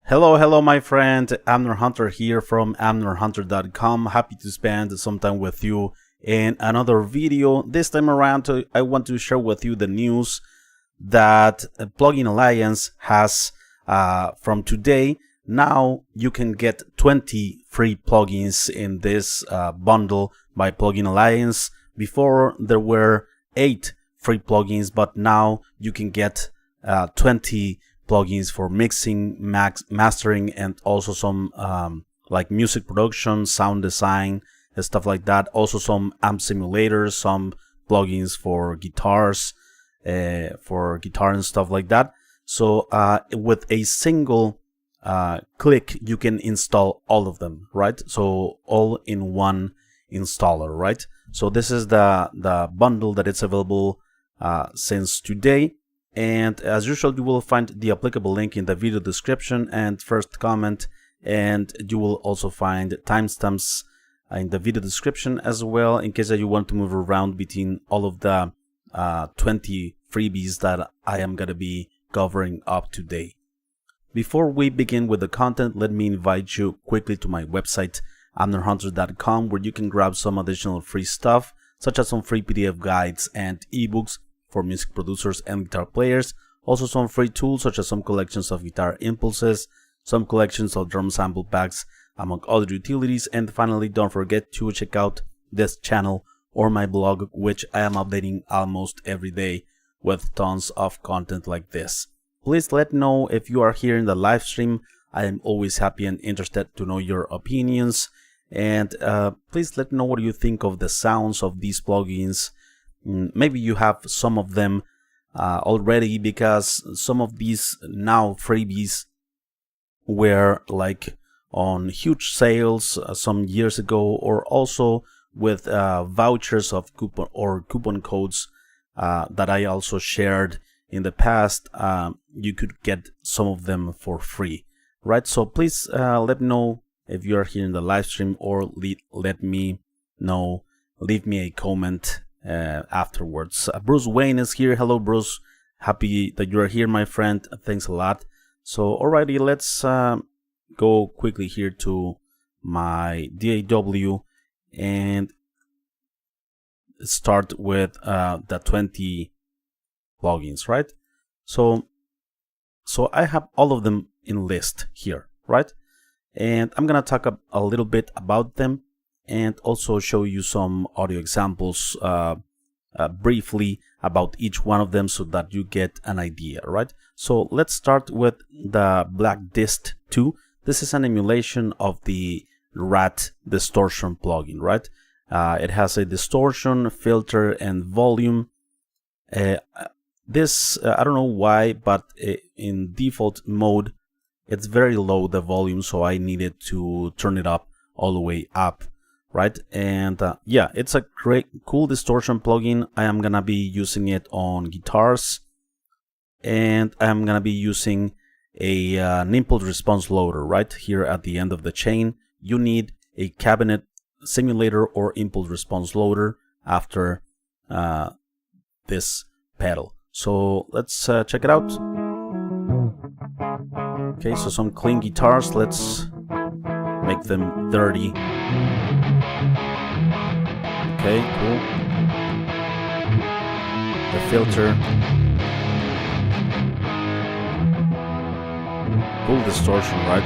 Hello, my friend. Amner Hunter here from amnerhunter.com. Happy to spend some time with you in another video. This time around, I want to share with you the news that Plugin Alliance has from today. Now you can get 20 free plugins in this bundle by Plugin Alliance. Before there were 8 free plugins, but now you can get 20 plugins for mixing, mastering, and also some like music production, sound design, and stuff like that. Also some amp simulators, some plugins for guitars, for guitar and stuff like that. So with a single click, you can install all of them, right? So all in one installer, right? So this is the bundle that it's available since today. And as usual, you will find the applicable link in the video description and first comment, and you will also find timestamps in the video description as well, in case that you want to move around between all of the 20 freebies that I am going to be covering up today. Before we begin with the content, let me invite you quickly to my website, amnerhunter.com, where you can grab some additional free stuff, such as some free PDF guides and ebooks for music producers and guitar players. Also some free tools, such as some collections of guitar impulses, some collections of drum sample packs, among other utilities. And finally, don't forget to check out this channel or my blog, which I am updating almost every day with tons of content like this. Please let me know if you are here in the live stream. I am always happy and interested to know your opinions. And please let me know what you think of the sounds of these plugins. Maybe you have some of them already, because some of these now freebies were like on huge sales some years ago, or also with vouchers of coupon codes that I also shared in the past. You could get some of them for free, right? So please let me know if you are here in the live stream, or let me know, leave me a comment afterwards. Bruce Wayne is here. Hello, Bruce. Happy that you are here, my friend. Thanks a lot. So alrighty, let's go quickly here to my DAW and start with the 20 plugins, right? So I have all of them in list here, right? And I'm gonna talk a little bit about them, and also show you some audio examples briefly about each one of them, so that you get an idea, right? So let's start with the Black Dist 2. This is an emulation of the Rat distortion plugin, right? It has a distortion, filter, and volume. This I don't know why, but in default mode it's very low, the volume, so I needed to turn it up all the way up, right? And yeah, it's a great, cool distortion plugin. I am gonna be using it on guitars, and I'm gonna be using an impulse response loader right here at the end of the chain. You need a cabinet simulator or impulse response loader after this pedal. So let's check it out. Okay, so some clean guitars. Let's make them dirty. Okay, cool. The filter. Cool distortion, right?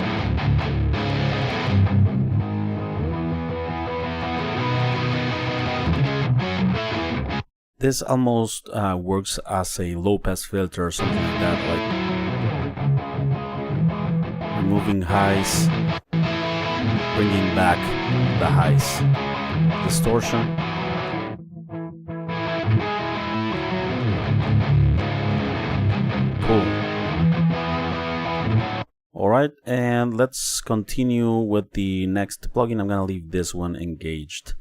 This almost works as a low-pass filter or something like that, like removing highs, bringing back the highs. Distortion. Cool. Alright, and let's continue with the next plugin. I'm gonna leave this one engaged.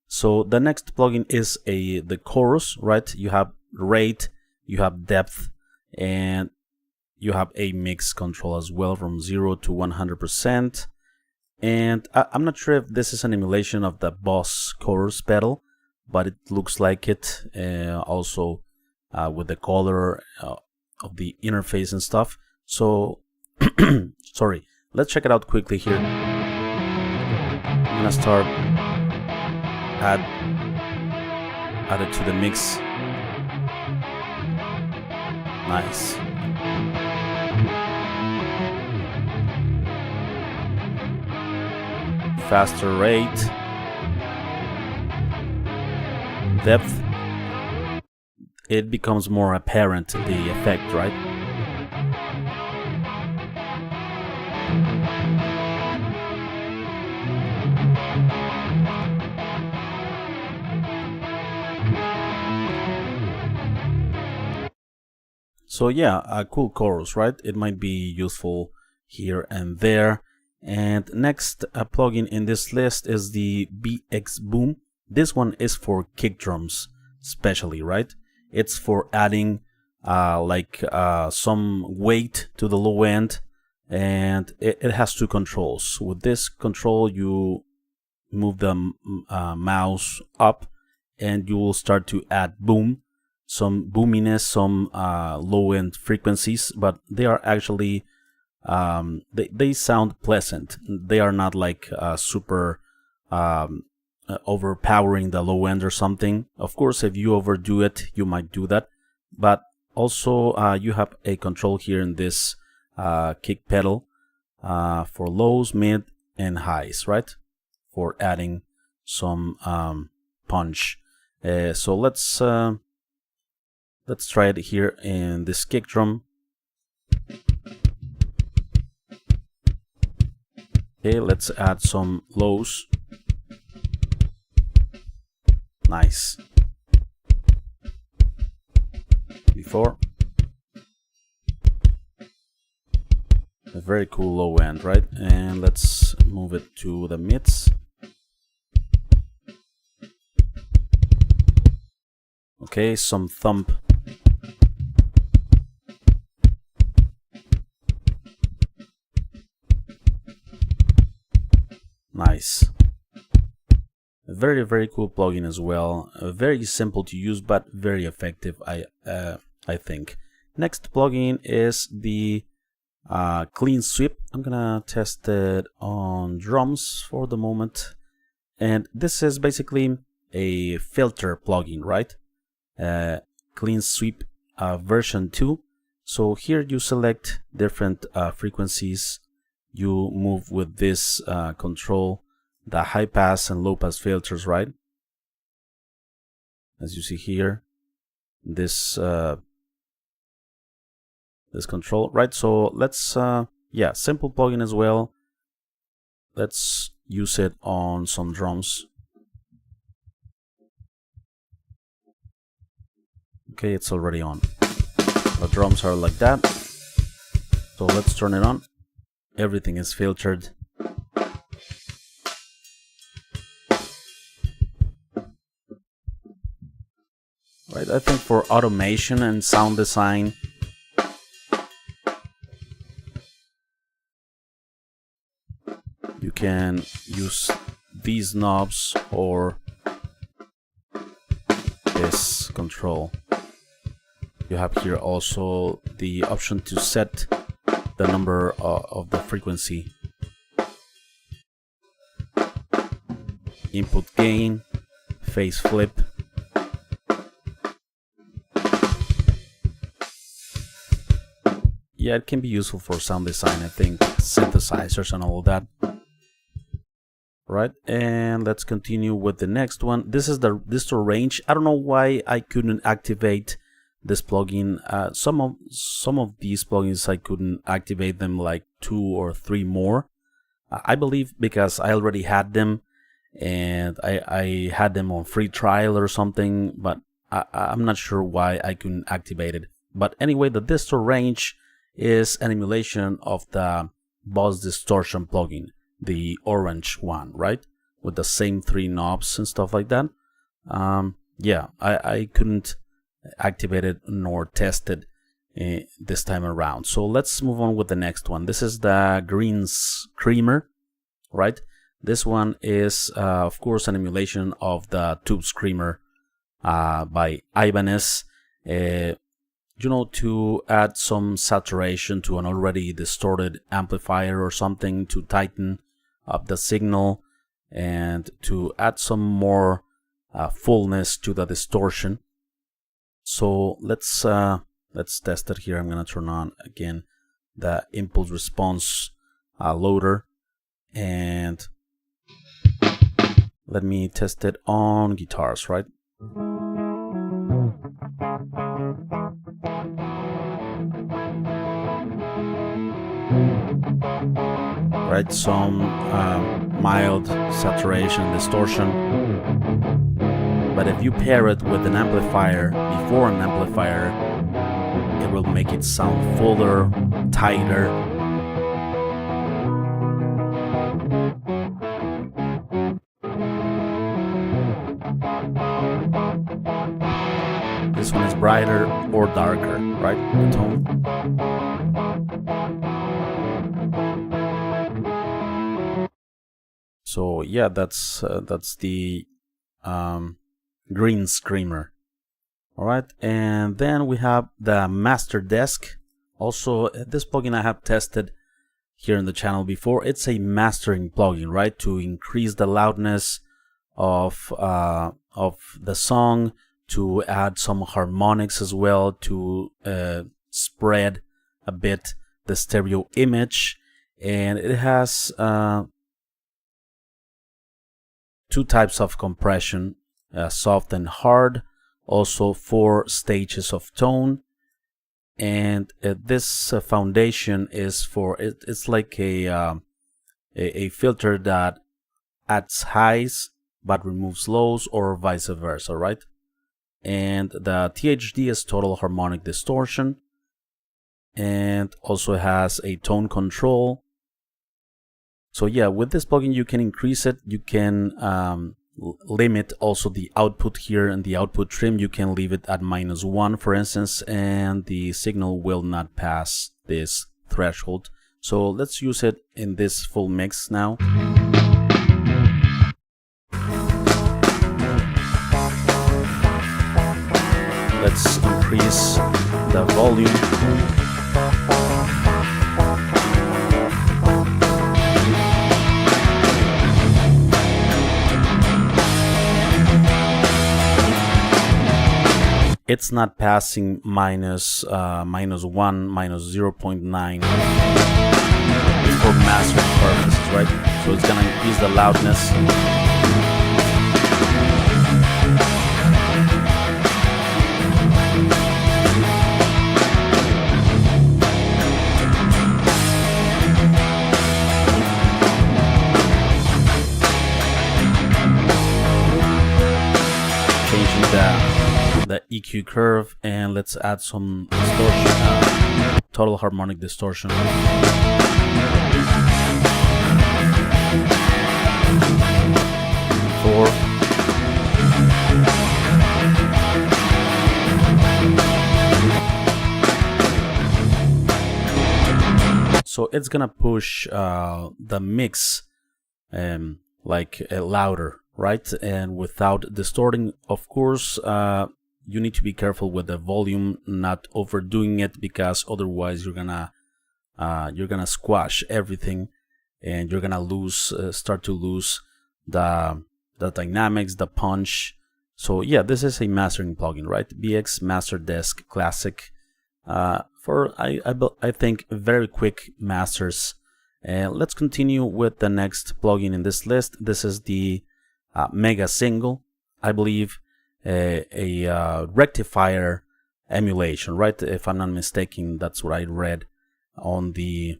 So the next plugin is the chorus, right? You have rate, you have depth, and you have a mix control as well, from 0 to 100%. And I'm not sure if this is an emulation of the Boss chorus pedal, but it looks like it. Also with the color of the interface and stuff. So sorry. Let's check it out quickly here. I'm gonna start add it to the mix. Nice. Faster rate, depth, it becomes more apparent, the effect, right? So yeah, a cool chorus, right? It might be useful here and there. And next plugin in this list is the BX Boom. This one is for kick drums, especially, right? It's for adding some weight to the low end, and it has two controls. With this control, you move the mouse up, and you will start to add boom, some boominess, some low end frequencies, but they are actually they sound pleasant. They are not like super overpowering the low end or something. Of course, if you overdo it, you might do that. But also, you have a control here in this kick pedal for lows, mid, and highs, right? For adding some punch. So let's try it here in this kick drum. Okay, let's add some lows. Nice. Before. A very cool low end, right? And let's move it to the mids. Okay, some thump. Nice. A very, very cool plugin as well. Very simple to use, but very effective, I think. Next plugin is the Clean Sweep. I'm gonna test it on drums for the moment. And this is basically a filter plugin, right? Clean Sweep version 2. So here you select different frequencies. You move with this control the high pass and low pass filters, right? As you see here, this control, right? So let's yeah, simple plugin as well. Let's use it on some drums. Okay, it's already on. The drums are like that. So let's turn it on. Everything is filtered. Right, I think for automation and sound design, you can use these knobs or this control. You have here also the option to set the number of the frequency, input gain, phase flip. Yeah, it can be useful for sound design, I think, synthesizers and all of that. Right, and let's continue with the next one. This is the distort range. I don't know why I couldn't activate this plugin. Some of these plugins I couldn't activate them, like 2 or 3 more. I believe because I already had them, and I had them on free trial or something, but I'm not sure why I couldn't activate it. But anyway, the distort range is an emulation of the Boss Distortion plugin, the orange one, right? With the same 3 knobs and stuff like that. Yeah, I couldn't activate it nor test it this time around. So let's move on with the next one. This is the Green Screamer, right? This one is, of course, an emulation of the Tube Screamer by Ibanez. to add some saturation to an already distorted amplifier or something, to tighten up the signal and to add some more fullness to the distortion. So let's test it here. I'm gonna turn on again the impulse response loader, and let me test it on guitars, right? Right, some mild saturation and distortion. But if you pair it with an amplifier, before an amplifier, it will make it sound fuller, tighter. This one is brighter or darker, right? The tone. So yeah, that's the Green Screamer. All right, and then we have the Master Desk. Also, this plugin I have tested here in the channel before. It's a mastering plugin, right, to increase the loudness of the song, to add some harmonics as well, to spread a bit the stereo image, and it has two types of compression, soft and hard, also 4 stages of tone, and this foundation is for it's like a filter that adds highs but removes lows, or vice versa, right? And the THD is total harmonic distortion, and also has a tone control. So yeah, with this plugin you can increase it, you can limit also the output here, and the output trim you can leave it at -1 for instance, and the signal will not pass this threshold. So let's use it in this full mix now. Let's increase the volume. It's not passing -1, -0.9. It's for mastering purposes, right? So it's gonna increase the loudness. Changing the EQ curve, and let's add some distortion, total harmonic distortion. Four. So it's gonna push the mix like louder, right? And without distorting, of course. You need to be careful with the volume, not overdoing it, because otherwise you're gonna squash everything, and you're gonna start to lose the dynamics, the punch. So yeah, this is a mastering plugin, right? BX Master Desk Classic, for I think very quick masters. And let's continue with the next plugin in this list. This is the Mega Single, I believe. A rectifier emulation, right? If I'm not mistaken, that's what I read on the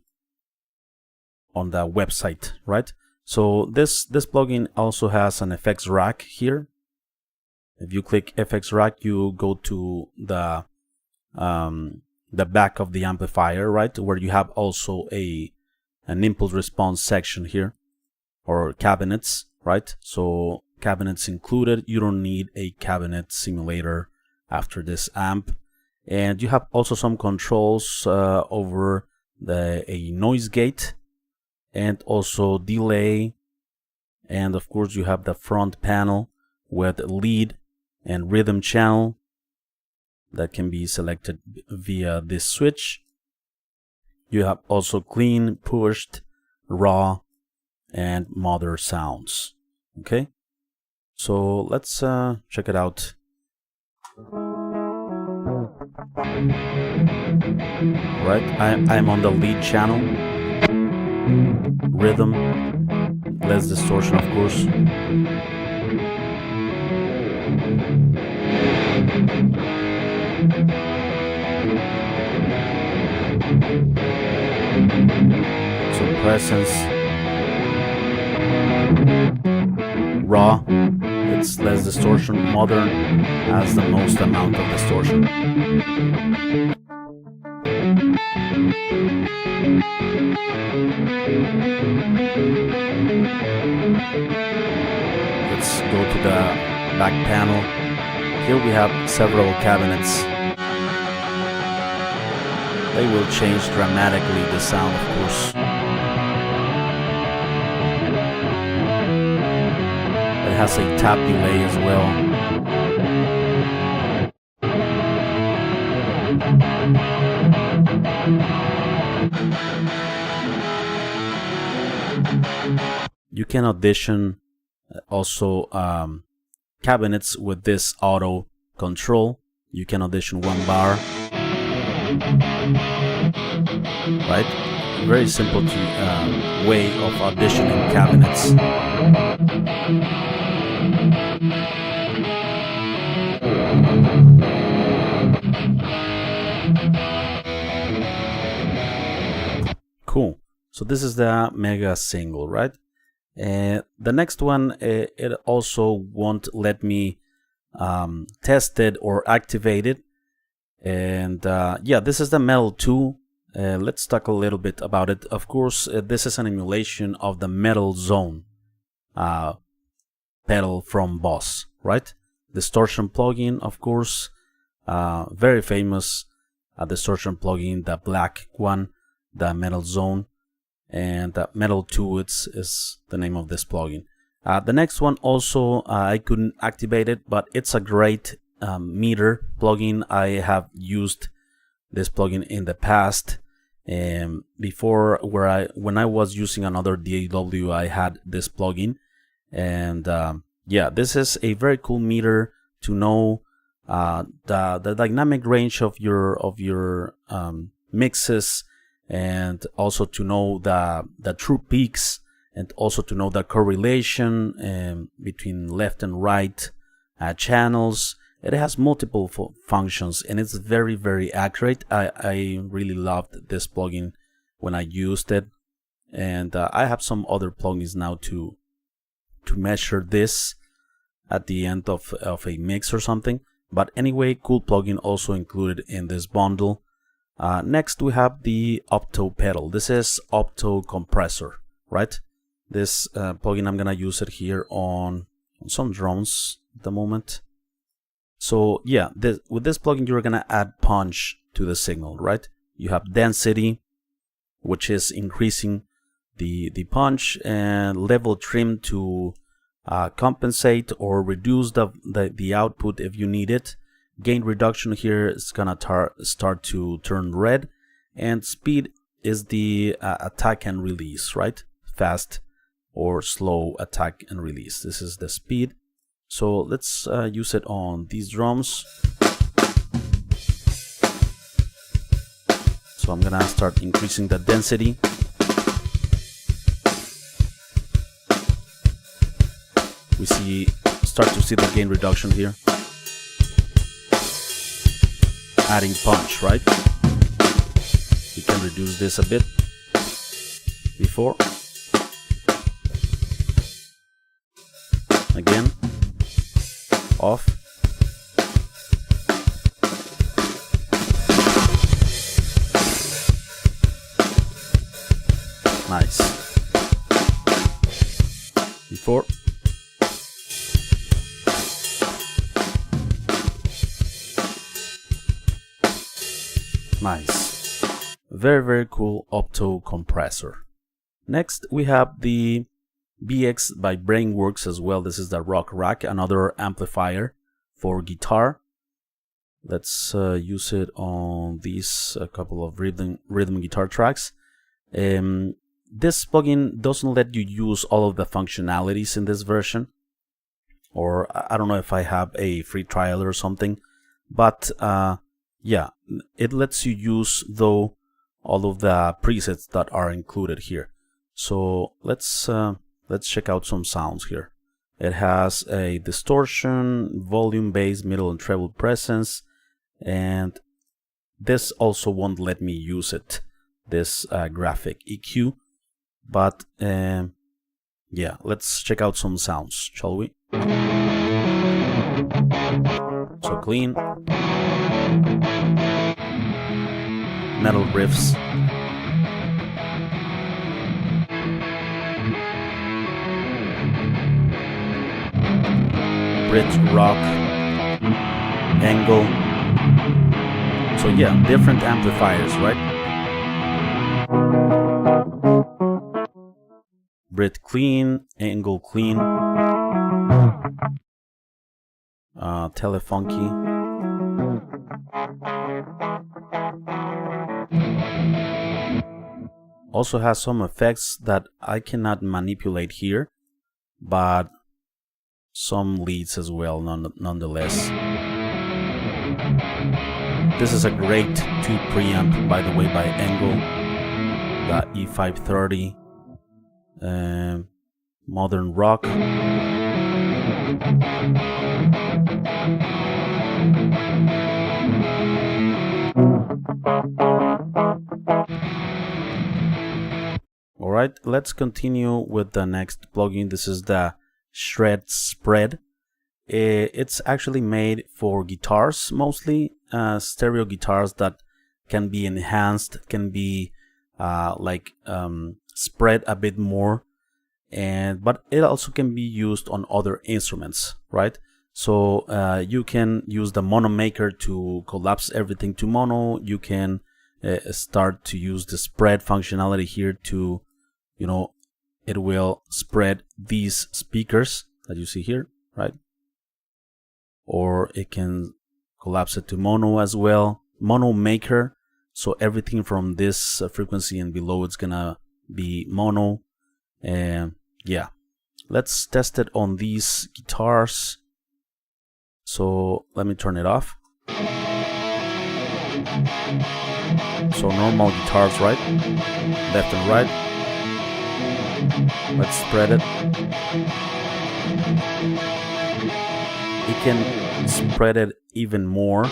website, right? So this plugin also has an FX rack here. If you click FX rack, you go to the back of the amplifier, right, where you have also an impulse response section here, or cabinets, right? So cabinets included. You don't need a cabinet simulator after this amp, and you have also some controls over a noise gate, and also delay, and of course you have the front panel with lead and rhythm channel, that can be selected via this switch. You have also clean, pushed, raw, and mother sounds. Okay, so let's check it out. Right, I'm on the lead channel. Rhythm, less distortion, of course. Some presence. Raw, it's less distortion. Modern has the most amount of distortion. Let's go to the back panel. Here we have several cabinets. They will change dramatically the sound, of course. It has a tap delay as well. You can audition also cabinets with this auto control. You can audition 1 bar. Right? Very simple way of auditioning cabinets. Cool. So this is the mega single, right? The next one, it also won't let me test it or activate it. And yeah, this is the Metal 2. Let's talk a little bit about it. Of course, this is an emulation of the Metal Zone pedal from Boss, right? Distortion plugin, of course, very famous distortion plugin, the black one, the Metal Zone, and Metal 2 is the name of this plugin. The next one also, I couldn't activate it, but it's a great meter plugin. I have used this plugin in the past. Before, when I was using another DAW, I had this plugin, and yeah, this is a very cool meter to know the dynamic range of your mixes, and also to know the true peaks, and also to know the correlation between left and right channels. It has multiple functions, and it's very, very accurate. I really loved this plugin when I used it, and I have some other plugins now to measure this at the end of a mix or something. But anyway, cool plugin also included in this bundle. Next we have the Opto pedal. This is Opto compressor, right? This plugin, I'm gonna use it here on some drums at the moment. So yeah, with this plugin, you're gonna add punch to the signal, right? You have density, which is increasing the punch, and level trim to compensate or reduce the output if you need it. Gain reduction here is gonna start to turn red, and speed is the attack and release, right? Fast or slow attack and release. This is the speed. So let's use it on these drums. So I'm gonna start increasing the density. We start to see the gain reduction here. Adding punch, right? You can reduce this a bit before. Again. Off. Nice. Before. Nice. Very, very cool Opto compressor. Next we have the BX by Brainworx as well. This is the Rock Rack, another amplifier for guitar. Let's use it on these couple of rhythm guitar tracks. This plugin doesn't let you use all of the functionalities in this version, or I don't know if I have a free trial or something, but yeah, it lets you use though all of the presets that are included here. So let's check out some sounds here. It has a distortion, volume, bass, middle, and treble presence, and this also won't let me use it, this graphic EQ. But yeah, let's check out some sounds, shall we? So clean, metal riffs, Brit rock, angle. So yeah, different amplifiers, right? Brit clean, angle clean, telefunky. Also has some effects that I cannot manipulate here, but some leads as well nonetheless. This is a great tube preamp, by the way, by Angle, the E530, modern rock. Alright, let's continue with the next plugin. This is the Shred Spread. It's actually made for guitars, mostly stereo guitars that can be enhanced, can be spread a bit more, but it also can be used on other instruments, right? So you can use the mono maker to collapse everything to mono. You can start to use the spread functionality here to, you know, it will spread these speakers that you see here, right? Or it can collapse it to mono as well. Mono maker, so everything from this frequency and below, it's gonna be mono. And yeah, let's test it on these guitars. So let me turn it off. So normal guitars, right? Left and right. Let's spread it. It can spread it even more.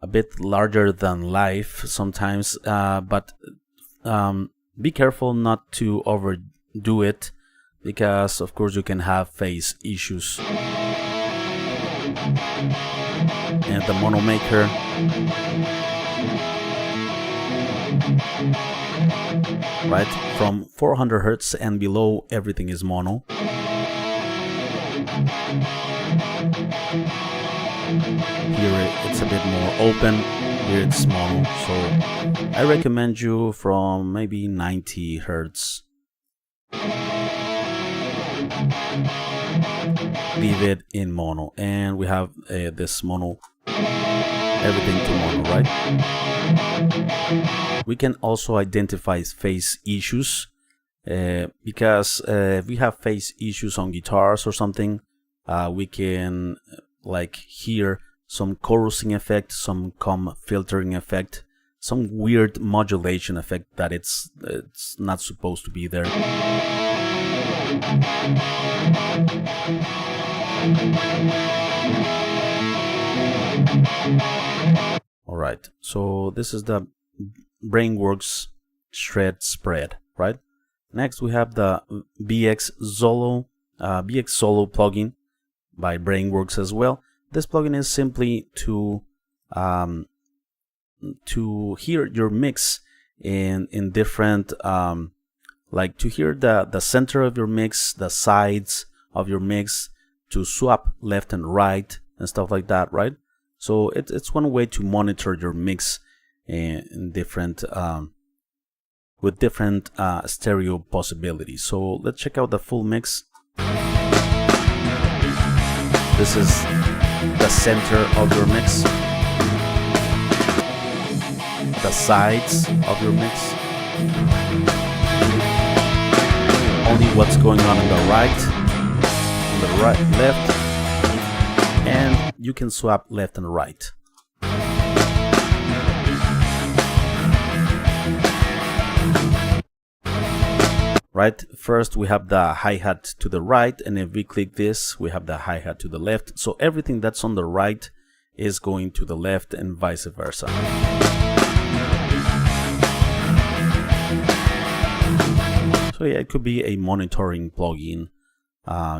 A bit larger than life sometimes, but be careful not to overdo it, because of course you can have phase issues. And the mono maker, right, from 400 Hertz and below, everything is mono. Here it's a bit more open, here it's mono, so I recommend you from maybe 90 Hertz. Leave it in mono, and we have this mono, everything to mono, right? We can also identify phase issues, because if we have phase issues on guitars or something, we can hear some chorusing effect, some comb filtering effect, some weird modulation effect that it's not supposed to be there. Alright, so this is the Brainworx Shred Spread, right? Next we have the BX Solo plugin by Brainworx as well. This plugin is simply to hear your mix in different to hear the center of your mix, the sides of your mix, to swap left and right and stuff like that, right? So it's one way to monitor your mix in different with different stereo possibilities. So let's check out the full mix. This is the center of your mix, the sides of your mix, only what's going on the right, left, and you can swap left and right. Right, first we have the hi-hat to the right, and if we click this, we have the hi-hat to the left. So everything that's on the right is going to the left and vice versa. So yeah, it could be a monitoring plugin,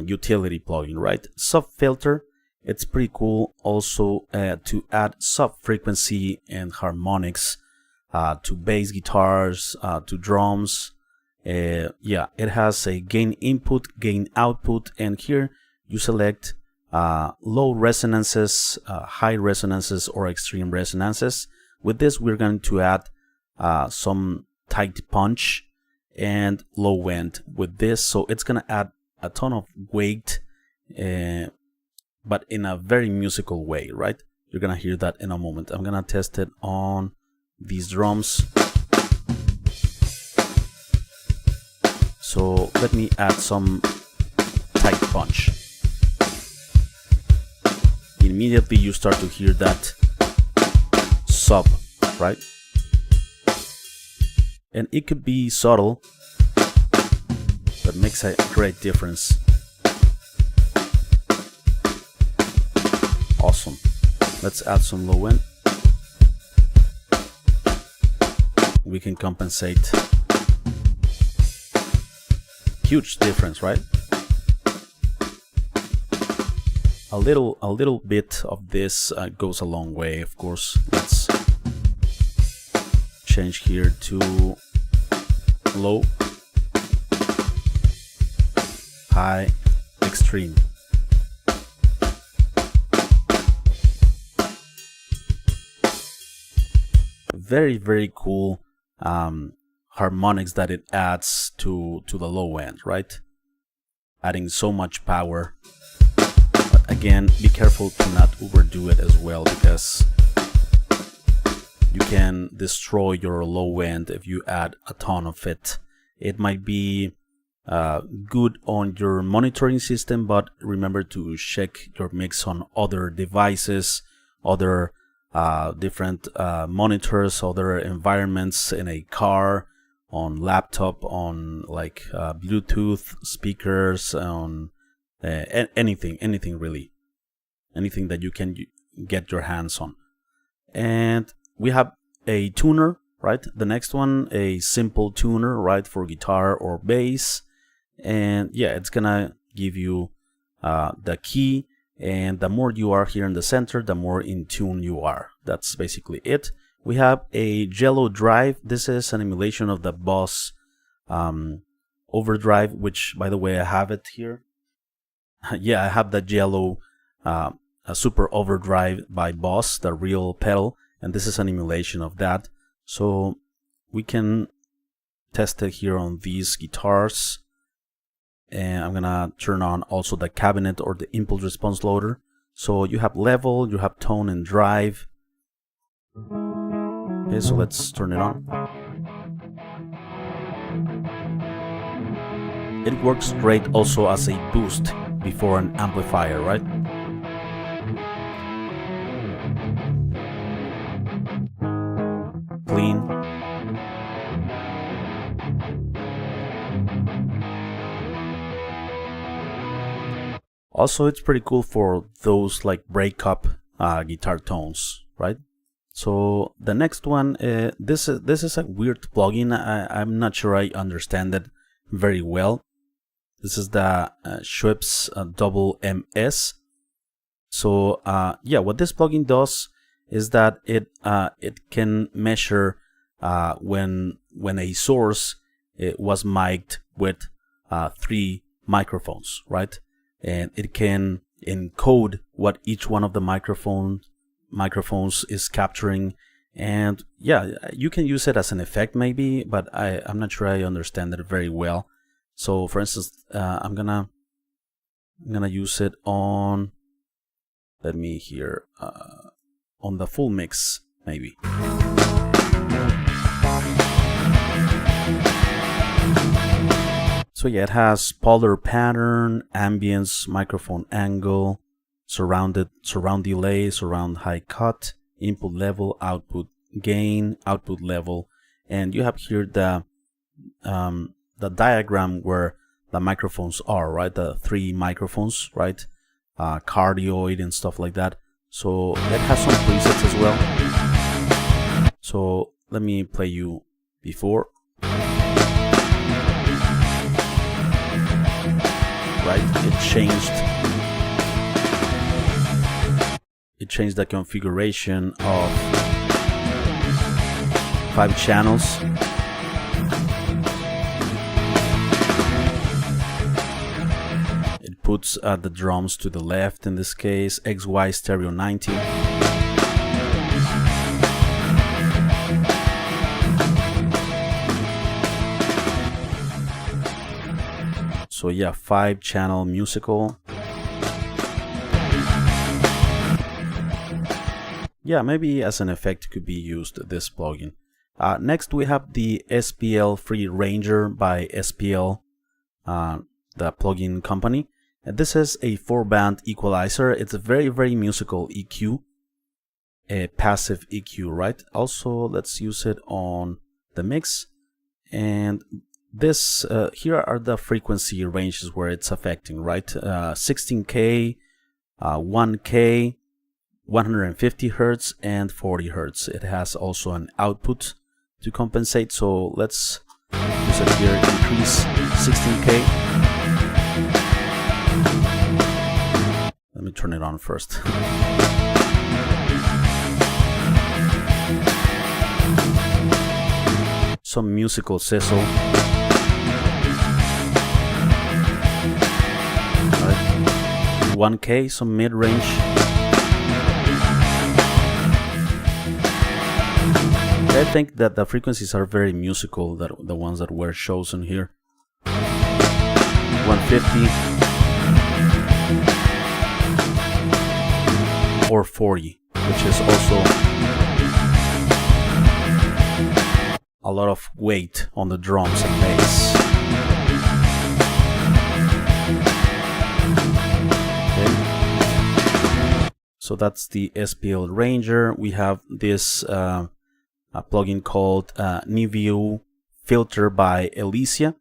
utility plugin, right? Sub filter, it's pretty cool also to add sub frequency and harmonics to bass guitars, to drums. Yeah, it has a gain input, gain output, and here you select low resonances, high resonances, or extreme resonances. With this, we're going to add some tight punch and low end with this, so it's gonna add a ton of weight, but in a very musical way, right? You're gonna hear that in a moment. I'm gonna test it on these drums. So let me add some tight punch. Immediately you start to hear that sub, right? And it could be subtle, but makes a great difference. Awesome. Let's add some low end. We can compensate. Huge difference, right? A little bit of this goes a long way, of course. Let's change here to low, high, extreme. Very, very cool harmonics that it adds to the low end, right? Adding so much power. But again, be careful to not overdo it as well, because you can destroy your low end if you add a ton of it. It might be good on your monitoring system, but remember to check your mix on other devices, other different monitors, other environments in a car, on laptop, on like Bluetooth speakers, on anything really, anything that you can get your hands on. And we have a tuner, right? The next one, a simple tuner, right, for guitar or bass. And yeah, it's gonna give you the key, and the more you are here in the center, the more in tune you are. That's basically it. We have a Jello drive. This is an emulation of the Boss overdrive, which, by the way, I have it here. Yeah, I have the Jello a Super Overdrive by Boss, the real pedal, and this is an emulation of that. So we can test it here on these guitars. And I'm gonna turn on also the cabinet or the impulse response loader. So you have level, you have tone and drive. Okay, so let's turn it on. It works great also as a boost before an amplifier, right? Clean. Also, it's pretty cool for those like breakup guitar tones, right? So the next one, this is a weird plugin. I'm not sure I understand it very well. This is the Schweppes Double MS. So yeah, what this plugin does is that it can measure when a source was mic'd with 3 microphones, right? And it can encode what each one of the microphones is capturing, And yeah, you can use it as an effect maybe, but I'm not sure I understand it very well. So for instance, I'm gonna use it on, let me hear, on the full mix maybe. So yeah, it has polar pattern, ambience, microphone angle, surround delay, surround high cut, input level, output gain, output level, and you have here the diagram where the microphones are, right? The 3 microphones, right? Cardioid and stuff like that. So it has some presets as well. So let me play you before. Right? It changed the configuration of 5 channels. It puts the drums to the left in this case, XY stereo 90. So yeah, 5 channel musical. Yeah, maybe as an effect could be used, this plugin. Next we have the SPL Free Ranger by SPL, the plugin company. And this is a 4-band equalizer. It's a very, very musical EQ, a passive EQ, right? Also, let's use it on the mix. And this here are the frequency ranges where it's affecting, right? 16K, 1K, 150 Hertz, and 40 Hertz. It has also an output to compensate. So let's use it here. Increase 16K. Let me turn it on first. Some musical sizzle. 1K, some mid-range. I think that the frequencies are very musical, the ones that were chosen here. 150 or 40, which is also a lot of weight on the drums and bass. So that's the SPL Ranger. We have this a plugin called Niveau filter by Elysia.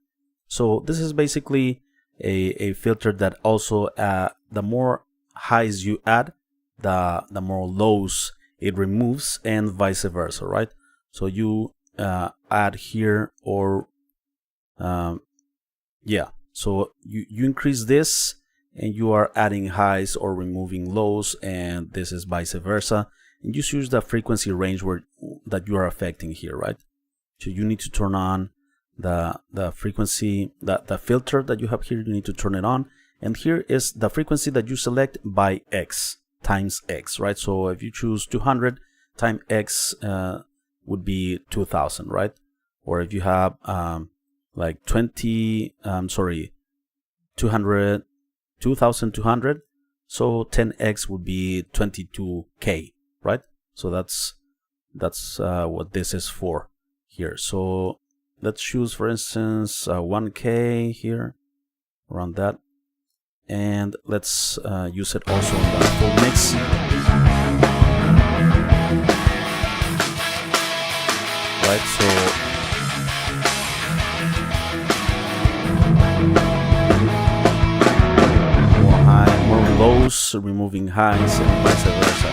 So this is basically a filter that also the more highs you add, the more lows it removes, and vice versa, right? So you add here, or yeah, so you increase this and you are adding highs or removing lows, and this is vice versa. And you choose the frequency range that you are affecting here, right? So you need to turn on the frequency, the filter that you have here. You need to turn it on, and here is the frequency that you select by X times X, right? So if you choose 200 times X would be 2000, right? Or if you have like 2200, so 10x would be 22k, right? So that's what this is for here. So let's choose, for instance, 1k here, around that, and let's use it also on the full mix. Right, so more lows, removing highs, and vice versa.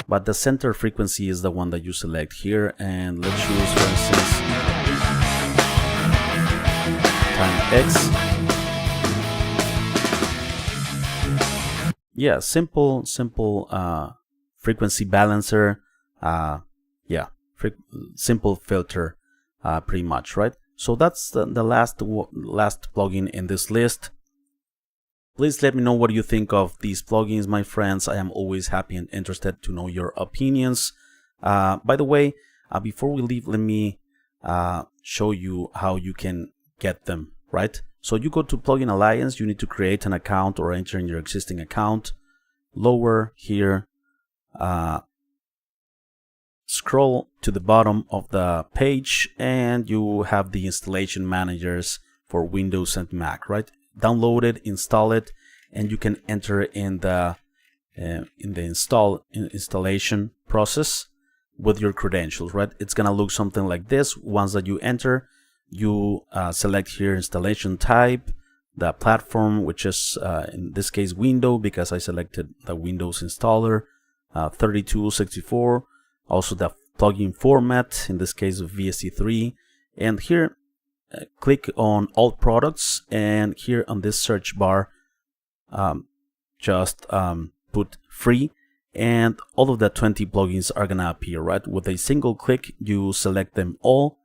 But the center frequency is the one that you select here, and let's choose, for instance, time X. Yeah, simple frequency balancer. Simple filter, pretty much, right? So that's the last plugin in this list. Please let me know what you think of these plugins, my friends. I am always happy and interested to know your opinions. By the way, before we leave, let me show you how you can get them, right? So you go to Plugin Alliance, you need to create an account or enter in your existing account. Lower here, scroll to the bottom of the page and you have the installation managers for Windows and Mac, right? Download it, install it, and you can enter in the installation process with your credentials, right? It's gonna look something like this. Once that you enter, you select here installation type, the platform, which is in this case Windows, because I selected the Windows installer, 3264, also the plugin format, in this case of VST3, and here click on all products, and here on this search bar just put free, and all of the 20 plugins are gonna appear, right? With a single click you select them all,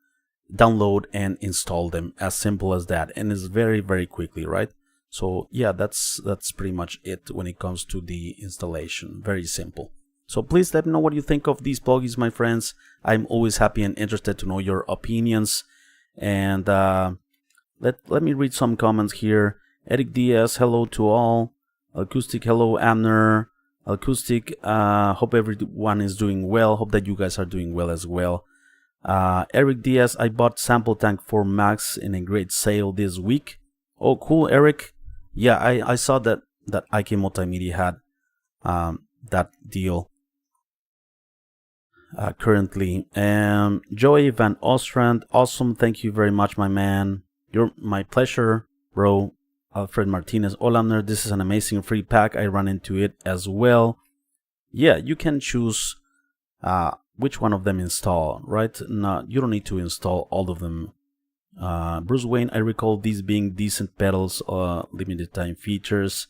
download and install them, as simple as that, and it's very quickly, right? So yeah, that's pretty much it when it comes to the installation. Very simple. So please let me know what you think of these plugins, my friends. I'm always happy and interested to know your opinions. And let me read some comments here. Eric Diaz, hello to all. Acoustic, hello Amner. Acoustic, hope everyone is doing well. Hope that you guys are doing well as well. Eric Diaz, I bought Sample Tank 4 Max in a great sale this week. Oh, cool, Eric. Yeah, I saw that IK Multimedia had that deal currently. Joey Van Ostrand, awesome. Thank you very much, my man. You're my pleasure, bro. Alfred Martinez, Olamner, this is an amazing free pack. I ran into it as well. Yeah, you can choose which one of them install, right? No, you don't need to install all of them. Bruce Wayne, I recall these being decent pedals, limited time features.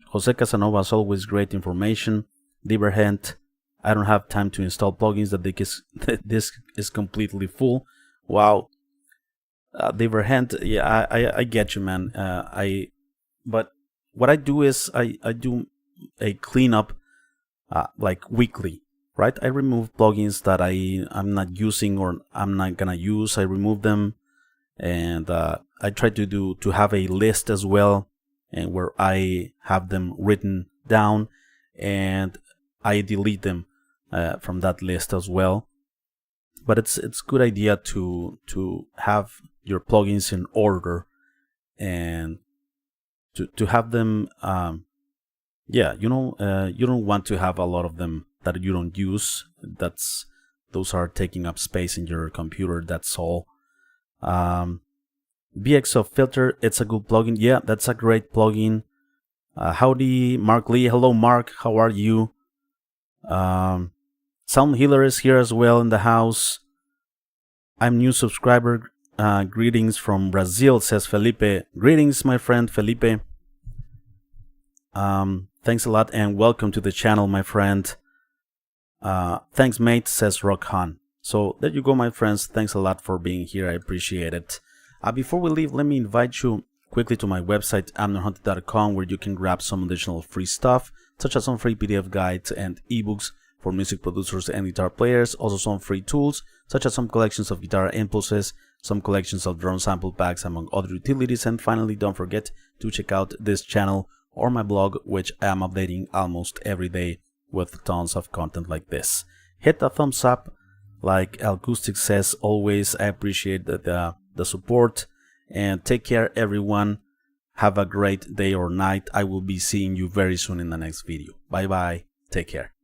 Jose Casanova, as always, great information. Diverhent, I don't have time to install plugins. The disk is completely full. Wow. Diverhent, yeah, I get you, man. But what I do is I do a cleanup like weekly, right? I remove plugins that I'm not using or I'm not gonna use. I remove them, and I try to have a list as well, and where I have them written down, and I delete them from that list as well. But it's good idea to have your plugins in order and to have them. Yeah, you know, you don't want to have a lot of them that you don't use. Those are taking up space in your computer. That's all. BXO Filter, it's a good plugin. Yeah, that's a great plugin. Howdy, Mark Lee. Hello, Mark. How are you? Sound Healer is here as well in the house. I'm new subscriber. Greetings from Brazil, says Felipe. Greetings, my friend Felipe. Thanks a lot and welcome to the channel, my friend. Thanks, mate, says Rockhan. So there you go, my friends. Thanks a lot for being here. I appreciate it. Before we leave, let me invite you quickly to my website, amnerhunter.com, where you can grab some additional free stuff, such as some free PDF guides and ebooks for music producers and guitar players. Also some free tools, such as some collections of guitar impulses, some collections of drum sample packs, among other utilities. And finally, don't forget to check out this channel or my blog, which I am updating almost every day with tons of content like this. Hit the thumbs up, like Acoustic says always. I appreciate the support, and take care, everyone. Have a great day or night. I will be seeing you very soon in the next video. Bye bye. Take care.